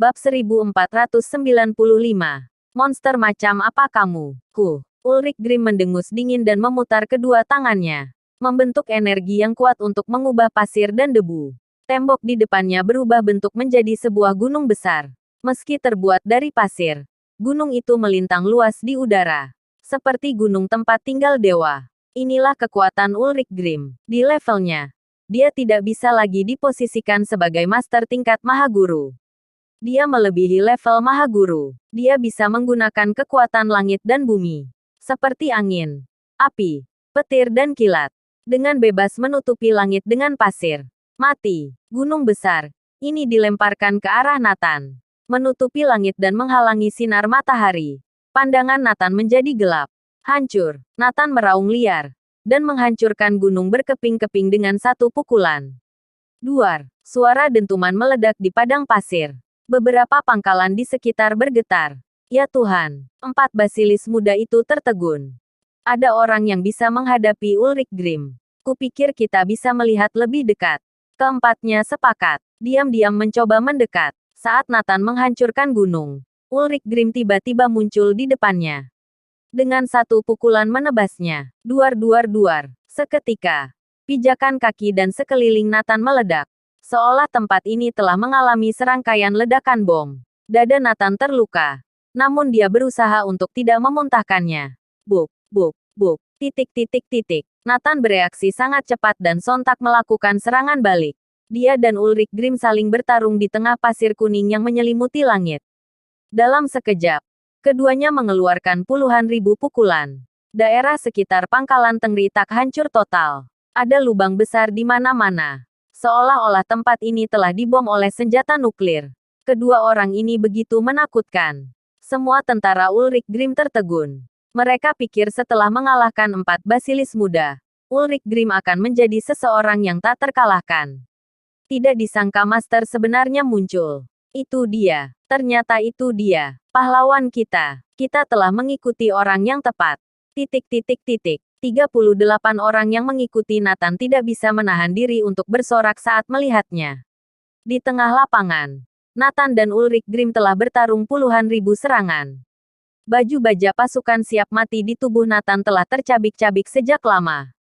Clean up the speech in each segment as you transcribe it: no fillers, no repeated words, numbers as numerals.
Bab 1495. Monster macam apa kamu? Ulrich Grimm mendengus dingin dan memutar kedua tangannya, membentuk energi yang kuat untuk mengubah pasir dan debu. Tembok di depannya berubah bentuk menjadi sebuah gunung besar. Meski terbuat dari pasir, gunung itu melintang luas di udara, seperti gunung tempat tinggal dewa. Inilah kekuatan Ulrich Grimm. Di levelnya, dia tidak bisa lagi diposisikan sebagai master tingkat Mahaguru. Dia melebihi level Mahaguru. Dia bisa menggunakan kekuatan langit dan bumi, seperti angin, api, petir dan kilat, dengan bebas menutupi langit dengan pasir. Mati, gunung besar, ini dilemparkan ke arah Nathan, menutupi langit dan menghalangi sinar matahari. Pandangan Nathan menjadi gelap. Hancur. Nathan meraung liar, dan menghancurkan gunung berkeping-keping dengan satu pukulan. Duar, suara dentuman meledak di padang pasir. Beberapa pangkalan di sekitar bergetar. Ya Tuhan, 4 basilis muda itu tertegun. Ada orang yang bisa menghadapi Ulrich Grimm. Kupikir kita bisa melihat lebih dekat. Keempatnya sepakat. Diam-diam mencoba mendekat. Saat Nathan menghancurkan gunung, Ulrich Grimm tiba-tiba muncul di depannya. Dengan satu pukulan menebasnya. Duar. Seketika, pijakan kaki dan sekeliling Nathan meledak. Seolah tempat ini telah mengalami serangkaian ledakan bom. Dada Nathan terluka. Namun dia berusaha untuk tidak memuntahkannya. Buk. Nathan bereaksi sangat cepat dan sontak melakukan serangan balik. Dia dan Ulrich Grimm saling bertarung di tengah pasir kuning yang menyelimuti langit. Dalam sekejap, keduanya mengeluarkan puluhan ribu pukulan. Daerah sekitar pangkalan Tengri Tak hancur total. Ada lubang besar di mana-mana. Seolah-olah tempat ini telah dibom oleh senjata nuklir. Kedua orang ini begitu menakutkan. Semua tentara Ulrich Grimm tertegun. Mereka pikir setelah mengalahkan 4 basilis muda, Ulrich Grimm akan menjadi seseorang yang tak terkalahkan. Tidak disangka master sebenarnya muncul. Itu dia. Ternyata itu dia. Pahlawan kita. Kita telah mengikuti orang yang tepat. 38 orang yang mengikuti Nathan tidak bisa menahan diri untuk bersorak saat melihatnya. Di tengah lapangan, Nathan dan Ulrich Grimm telah bertarung puluhan ribu serangan. Baju baja pasukan siap mati di tubuh Nathan telah tercabik-cabik sejak lama.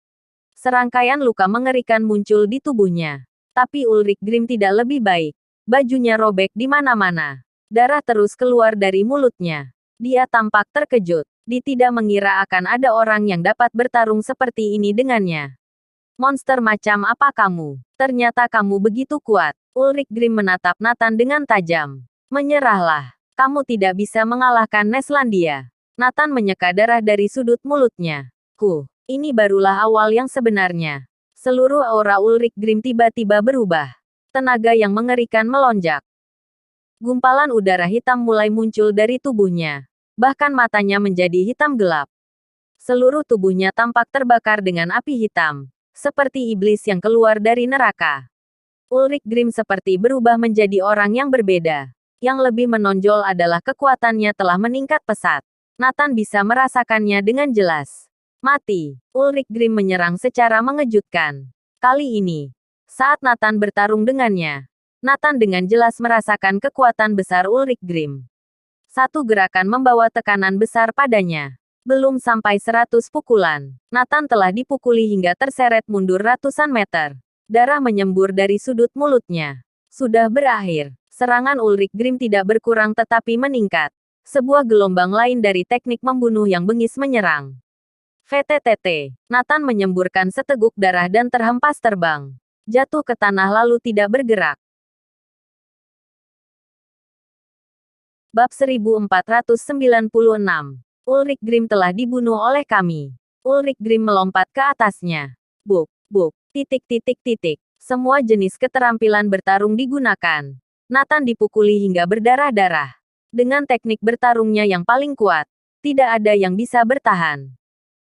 Serangkaian luka mengerikan muncul di tubuhnya. Tapi Ulrich Grimm tidak lebih baik. Bajunya robek di mana-mana. Darah terus keluar dari mulutnya. Dia tampak terkejut. Dia tidak mengira akan ada orang yang dapat bertarung seperti ini dengannya. Monster macam apa kamu? Ternyata kamu begitu kuat. Ulrich Grimm menatap Nathan dengan tajam. Menyerahlah. Kamu tidak bisa mengalahkan Neslandia. Nathan menyeka darah dari sudut mulutnya. Ini barulah awal yang sebenarnya. Seluruh aura Ulrich Grimm tiba-tiba berubah. Tenaga yang mengerikan melonjak. Gumpalan udara hitam mulai muncul dari tubuhnya. Bahkan matanya menjadi hitam gelap. Seluruh tubuhnya tampak terbakar dengan api hitam, seperti iblis yang keluar dari neraka. Ulrich Grimm seperti berubah menjadi orang yang berbeda. Yang lebih menonjol adalah kekuatannya telah meningkat pesat. Nathan bisa merasakannya dengan jelas. Mati. Ulrich Grimm menyerang secara mengejutkan. Kali ini, saat Nathan bertarung dengannya, Nathan dengan jelas merasakan kekuatan besar Ulrich Grimm. Satu gerakan membawa tekanan besar padanya. Belum sampai 100 pukulan, Nathan telah dipukuli hingga terseret mundur ratusan meter. Darah menyembur dari sudut mulutnya. Sudah berakhir. Serangan Ulrich Grimm tidak berkurang tetapi meningkat. Sebuah gelombang lain dari teknik membunuh yang bengis menyerang. VTTT. Nathan menyemburkan seteguk darah dan terhempas terbang. Jatuh ke tanah lalu tidak bergerak. Bab 1496. Ulrich Grimm telah dibunuh oleh kami. Ulrich Grimm melompat ke atasnya. Buk. Semua jenis keterampilan bertarung digunakan. Nathan dipukuli hingga berdarah-darah. Dengan teknik bertarungnya yang paling kuat, tidak ada yang bisa bertahan.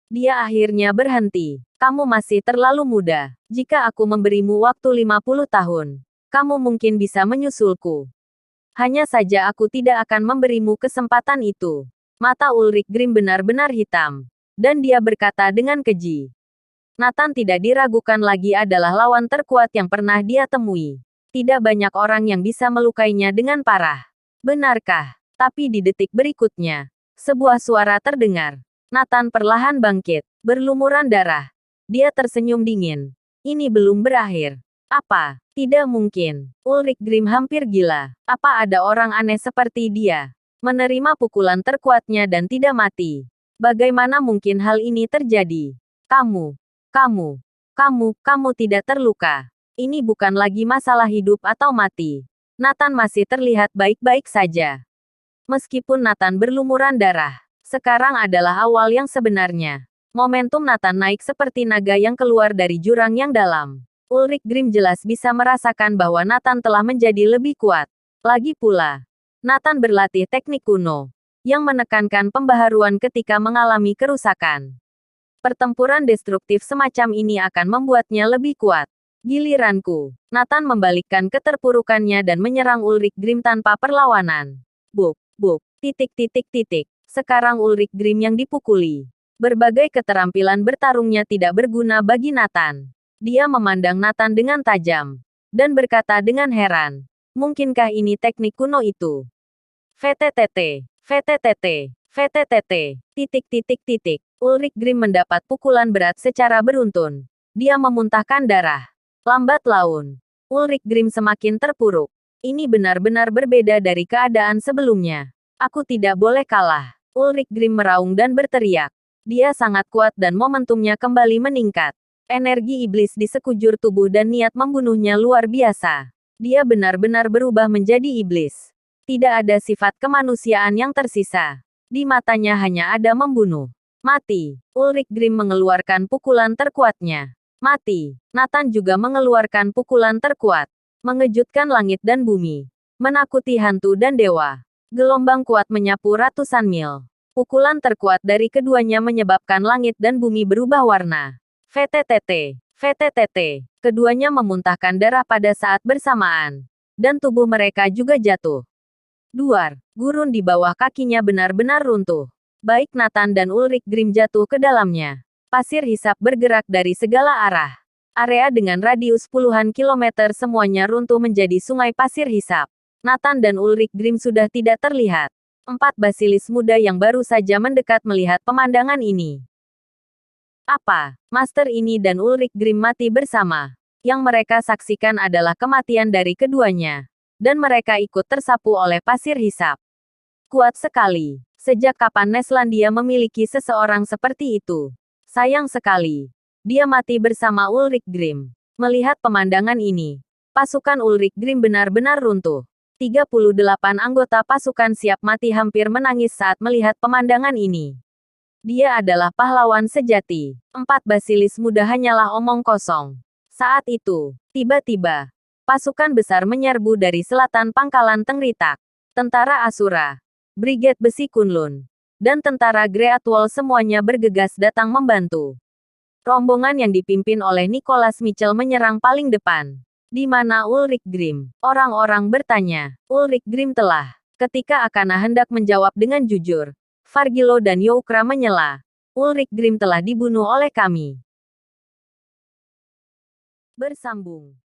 Dia akhirnya berhenti. Kamu masih terlalu muda. Jika aku memberimu waktu 50 tahun, kamu mungkin bisa menyusulku. Hanya saja aku tidak akan memberimu kesempatan itu. Mata Ulrich Grimm benar-benar hitam. Dan dia berkata dengan keji. Nathan tidak diragukan lagi adalah lawan terkuat yang pernah dia temui. Tidak banyak orang yang bisa melukainya dengan parah. Benarkah? Tapi di detik berikutnya, sebuah suara terdengar. Nathan perlahan bangkit, berlumuran darah. Dia tersenyum dingin. Ini belum berakhir. Apa? Tidak mungkin. Ulrich Grimm hampir gila. Apa ada orang aneh seperti dia? Menerima pukulan terkuatnya dan tidak mati. Bagaimana mungkin hal ini terjadi? Kamu tidak terluka. Ini bukan lagi masalah hidup atau mati. Nathan masih terlihat baik-baik saja. Meskipun Nathan berlumuran darah, sekarang adalah awal yang sebenarnya. Momentum Nathan naik seperti naga yang keluar dari jurang yang dalam. Ulrich Grimm jelas bisa merasakan bahwa Nathan telah menjadi lebih kuat. Lagi pula, Nathan berlatih teknik kuno, yang menekankan pembaharuan ketika mengalami kerusakan. Pertempuran destruktif semacam ini akan membuatnya lebih kuat. Giliranku. Nathan membalikkan keterpurukannya dan menyerang Ulrich Grimm tanpa perlawanan. Buk. Sekarang Ulrich Grimm yang dipukuli. Berbagai keterampilan bertarungnya tidak berguna bagi Nathan. Dia memandang Nathan dengan tajam. Dan berkata dengan heran. Mungkinkah ini teknik kuno itu? VTTT. Ulrich Grimm mendapat pukulan berat secara beruntun. Dia memuntahkan darah. Lambat laun, Ulrich Grimm semakin terpuruk. Ini benar-benar berbeda dari keadaan sebelumnya. Aku tidak boleh kalah. Ulrich Grimm meraung dan berteriak. Dia sangat kuat dan momentumnya kembali meningkat. Energi iblis di sekujur tubuh dan niat membunuhnya luar biasa. Dia benar-benar berubah menjadi iblis. Tidak ada sifat kemanusiaan yang tersisa. Di matanya hanya ada membunuh. Mati. Ulrich Grimm mengeluarkan pukulan terkuatnya. Mati. Nathan juga mengeluarkan pukulan terkuat. Mengejutkan langit dan bumi. Menakuti hantu dan dewa. Gelombang kuat menyapu ratusan mil. Pukulan terkuat dari keduanya menyebabkan langit dan bumi berubah warna. VTTT. Keduanya memuntahkan darah pada saat bersamaan. Dan tubuh mereka juga jatuh. Duar. Gurun di bawah kakinya benar-benar runtuh. Baik Nathan dan Ulrich Grimm jatuh ke dalamnya. Pasir hisap bergerak dari segala arah. Area dengan radius puluhan kilometer semuanya runtuh menjadi sungai pasir hisap. Nathan dan Ulrich Grimm sudah tidak terlihat. 4 basilis muda yang baru saja mendekat melihat pemandangan ini. Apa? Master ini dan Ulrich Grimm mati bersama. Yang mereka saksikan adalah kematian dari keduanya. Dan mereka ikut tersapu oleh pasir hisap. Kuat sekali. Sejak kapan Neslandia memiliki seseorang seperti itu? Sayang sekali. Dia mati bersama Ulrich Grimm. Melihat pemandangan ini, pasukan Ulrich Grimm benar-benar runtuh. 38 anggota pasukan siap mati hampir menangis saat melihat pemandangan ini. Dia adalah pahlawan sejati. 4 basilis muda hanyalah omong kosong. Saat itu, tiba-tiba, pasukan besar menyerbu dari selatan pangkalan Tengritak. Tentara Asura, Brigade Besi Kunlun, dan tentara Great Wall semuanya bergegas datang membantu. Rombongan yang dipimpin oleh Nicholas Mitchell menyerang paling depan. Di mana Ulrich Grimm? Orang-orang bertanya. Ulrich Grimm telah. Ketika Akana hendak menjawab dengan jujur, Fargilo dan Youkra menyela. Ulrich Grimm telah dibunuh oleh kami. Bersambung.